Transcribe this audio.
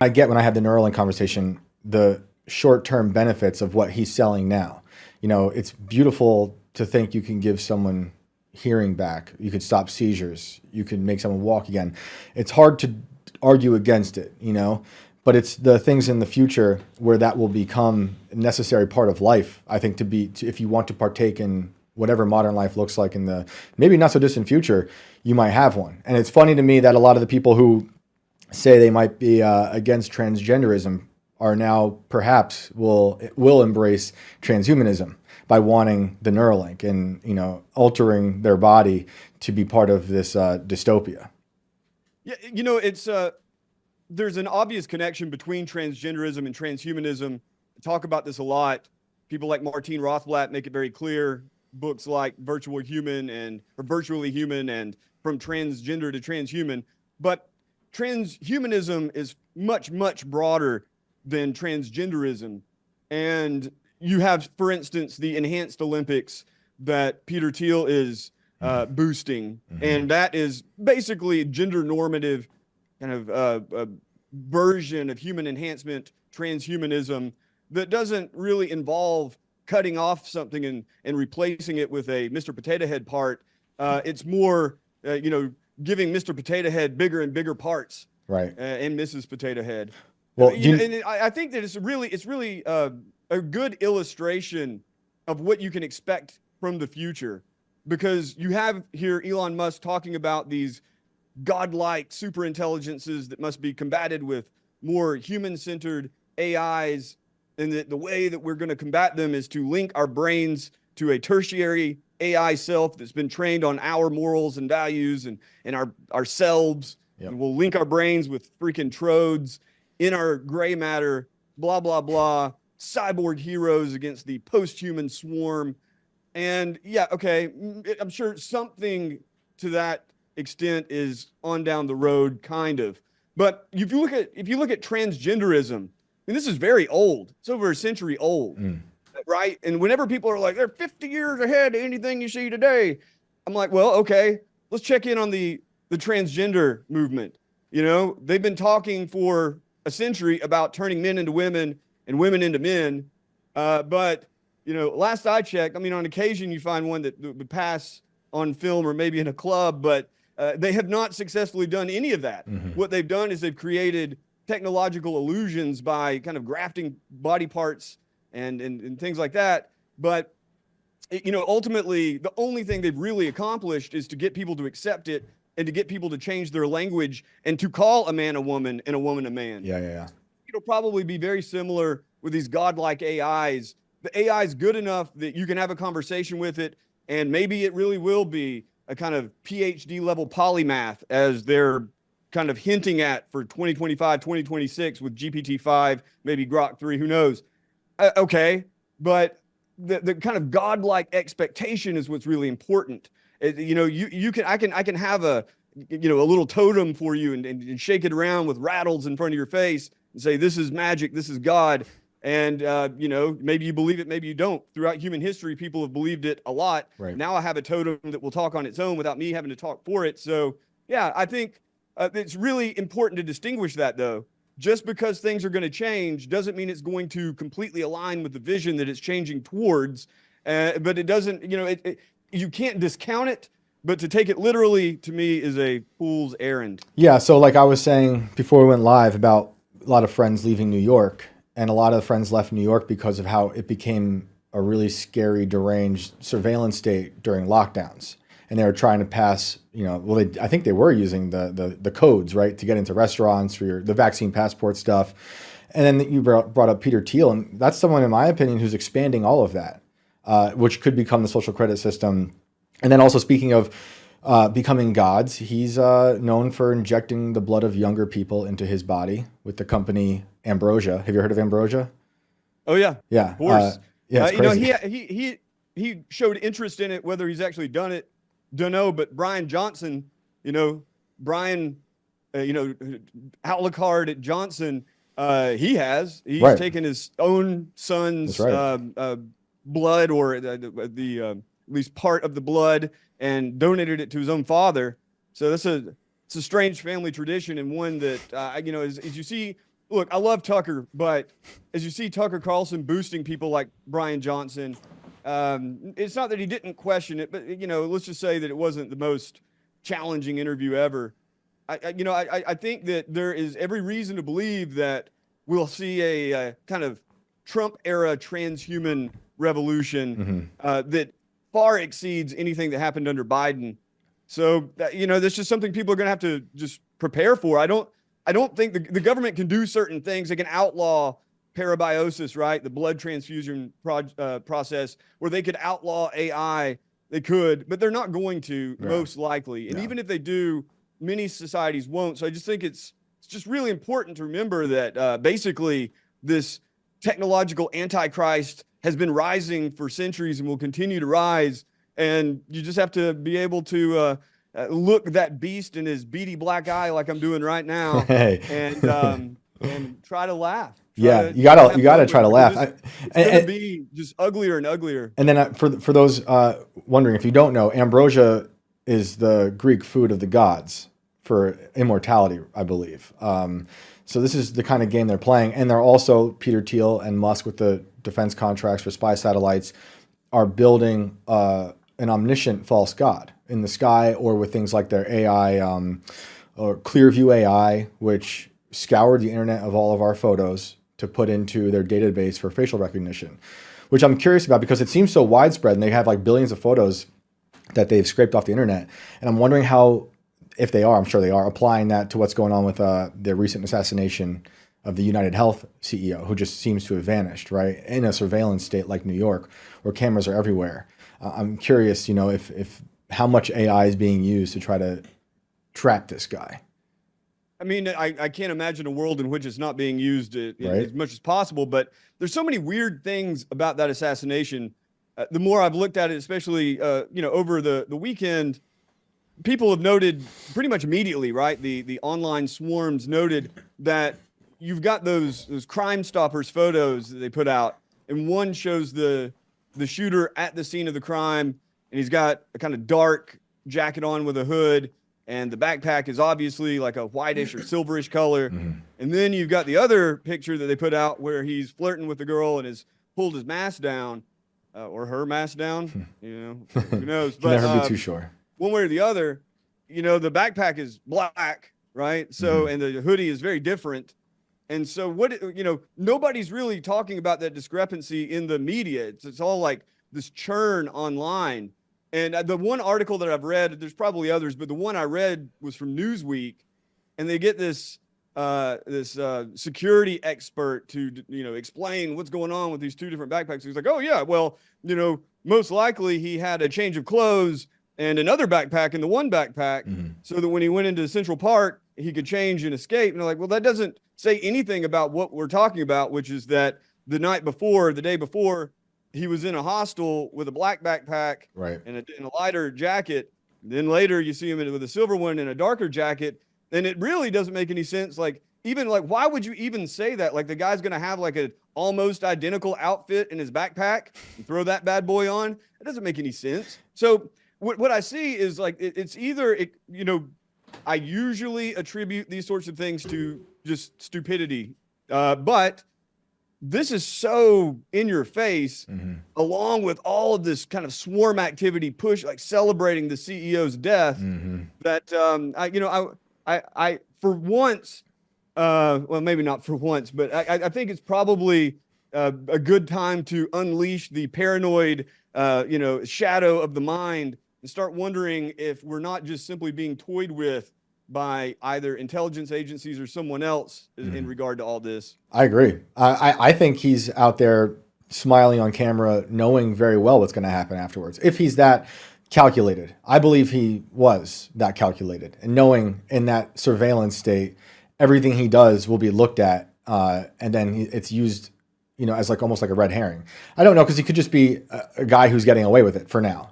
I get when I have the Neuralink conversation, the short-term benefits of what he's selling now. You know, it's beautiful to think you can give someone hearing back. You could stop seizures. You could make someone walk again. It's hard to argue against it, you know, but it's the things in the future where that will become a necessary part of life, I think, if you want to partake in whatever modern life looks like in the maybe not so distant future, you might have one. And it's funny to me that a lot of the people who say they might be against transgenderism are now perhaps will embrace transhumanism by wanting the Neuralink and, you know, altering their body to be part of this dystopia. Yeah, you know, it's there's an obvious connection between transgenderism and transhumanism. I talk about this a lot. People like Martine Rothblatt make it very clear. Books like Virtually Human and From Transgender to Transhuman. But transhumanism is much, much broader than transgenderism. And you have, for instance, the enhanced Olympics that Peter Thiel is boosting. Mm-hmm. And that is basically gender normative kind of version of human enhancement, transhumanism, that doesn't really involve cutting off something and replacing it with a Mr. Potato Head part. It's more, you know, giving Mr. Potato Head bigger and bigger parts, right? And Mrs. Potato Head. Well, and I think that it's really a good illustration of what you can expect from the future, because you have here Elon Musk talking about these godlike super intelligences that must be combated with more human-centered AIs. And the way that we're going to combat them is to link our brains to a tertiary AI self that's been trained on our morals and values and ourselves. Yep. And we'll link our brains with freaking trodes in our gray matter, blah, blah, blah, cyborg heroes against the post-human swarm. And yeah, okay, I'm sure something to that extent is on down the road, kind of. But if you look at transgenderism, and this is very old. It's over a century old, right? And whenever people are like, they're 50 years ahead of anything you see today, I'm like, well, okay, let's check in on the transgender movement. You know, they've been talking for a century about turning men into women and women into men. But, you know, last I checked, I mean, on occasion you find one that would pass on film or maybe in a club, but they have not successfully done any of that. Mm-hmm. What they've done is they've created technological illusions by kind of grafting body parts and things like that. But, you know, ultimately, the only thing they've really accomplished is to get people to accept it and to get people to change their language and to call a man a woman and a woman a man. Yeah. It'll probably be very similar with these godlike AIs. The AI is good enough that you can have a conversation with it, and maybe it really will be a kind of PhD level polymath, as they're kind of hinting at for 2025, 2026 with GPT-5, maybe Grok 3, who knows? Okay, but the kind of godlike expectation is what's really important. You know, I can have a little totem for you and shake it around with rattles in front of your face and say, this is magic, this is God. And, you know, maybe you believe it, maybe you don't. Throughout human history, people have believed it a lot. Right. Now I have a totem that will talk on its own without me having to talk for it. So, yeah, I think it's really important to distinguish that, though. Just because things are going to change doesn't mean it's going to completely align with the vision that it's changing towards. But it doesn't, you know, you can't discount it. But to take it literally, to me, is a fool's errand. Yeah, so like I was saying before we went live about a lot of friends leaving New York, and a lot of friends left New York because of how it became a really scary, deranged surveillance state during lockdowns. And they were trying to pass, you know, well, I think they were using the codes, right, to get into restaurants for the vaccine passport stuff. And then you brought up Peter Thiel, and that's someone, in my opinion, who's expanding all of that, which could become the social credit system. And then also, speaking of becoming gods, he's known for injecting the blood of younger people into his body with the company Ambrosia. Have you heard of Ambrosia? Oh, yeah. Yeah. Of course. Yeah, it's crazy. You know, he showed interest in it. Whether he's actually done it, don't know. But Brian Johnson, you know, Alucard Johnson, he's right. taken his own son's blood, or at least part of the blood, and donated it to his own father. So it's a strange family tradition, and one that, you know, as you see look, I love Tucker, but as you see Tucker Carlson boosting people like Brian Johnson, it's not that he didn't question it, but let's just say that it wasn't the most challenging interview ever. I think that there is every reason to believe that we'll see a kind of Trump era transhuman revolution that far exceeds anything that happened under Biden. So that's just something people are going to have to just prepare for. I don't think the government can do certain things. They can outlaw parabiosis, right? The blood transfusion process, where they could outlaw AI. They could, but they're not going to, most likely. And even if they do, many societies won't. So I just think it's just really important to remember that basically this technological antichrist has been rising for centuries and will continue to rise. And you just have to be able to look that beast in his beady black eye like I'm doing right now, and try to laugh. You gotta try to laugh. It's gonna be just uglier and uglier. And then for those wondering, if you don't know, ambrosia is the Greek food of the gods for immortality, I believe. So this is the kind of game they're playing, and they're also, Peter Thiel and Musk, with the defense contracts for spy satellites, are building an omniscient false god in the sky, or with things like their AI, or Clearview AI, which scoured the internet of all of our photos to put into their database for facial recognition, which I'm curious about because it seems so widespread, and they have like billions of photos that they've scraped off the internet. And I'm wondering how, if they are, I'm sure they are, applying that to what's going on with the recent assassination of the United Health CEO, who just seems to have vanished, right? In a surveillance state like New York, where cameras are everywhere. I'm curious, if how much AI is being used to try to track this guy. I mean, I can't imagine a world in which it's not being used as much as possible, but there's so many weird things about that assassination. The more I've looked at it, especially, over the weekend, people have noted pretty much immediately, right? The online swarms noted that you've got those Crime Stoppers photos that they put out, and one shows the shooter at the scene of the crime, and he's got a kind of dark jacket on with a hood, and the backpack is obviously like a whitish or silverish color. And then you've got the other picture that they put out where he's flirting with the girl and has pulled his mask down, or her mask down. Who knows? But never be too sure. One way or the other, the backpack is black, right? So, and the hoodie is very different. And so nobody's really talking about that discrepancy in the media. It's all like this churn online. And the one article that I've read, there's probably others, but the one I read was from Newsweek, and they get this security expert to explain what's going on with these two different backpacks. He's like, oh yeah, well, most likely he had a change of clothes and another backpack in the one backpack, so that when he went into Central Park, he could change and escape. And they're like, well, that doesn't say anything about what we're talking about, which is that the day before, he was in a hostel with a black backpack, right, and a lighter jacket. Then later you see him with a silver one and a darker jacket. And it really doesn't make any sense. Like, why would you even say that? Like, the guy's going to have like an almost identical outfit in his backpack and throw that bad boy on? It doesn't make any sense. So what I see is like, it's either, I usually attribute these sorts of things to just stupidity. But this is so in your face, along with all of this kind of swarm activity push, like celebrating the CEO's death, that I for once, well, maybe not for once, but I think it's probably a good time to unleash the paranoid, shadow of the mind and start wondering if we're not just simply being toyed with by either intelligence agencies or someone else in regard to all this. I agree. I think he's out there smiling on camera, knowing very well what's going to happen afterwards. If he's that calculated, I believe he was that calculated, and knowing in that surveillance state, everything he does will be looked at, and then it's used, as like almost like a red herring. I don't know, because he could just be a guy who's getting away with it for now.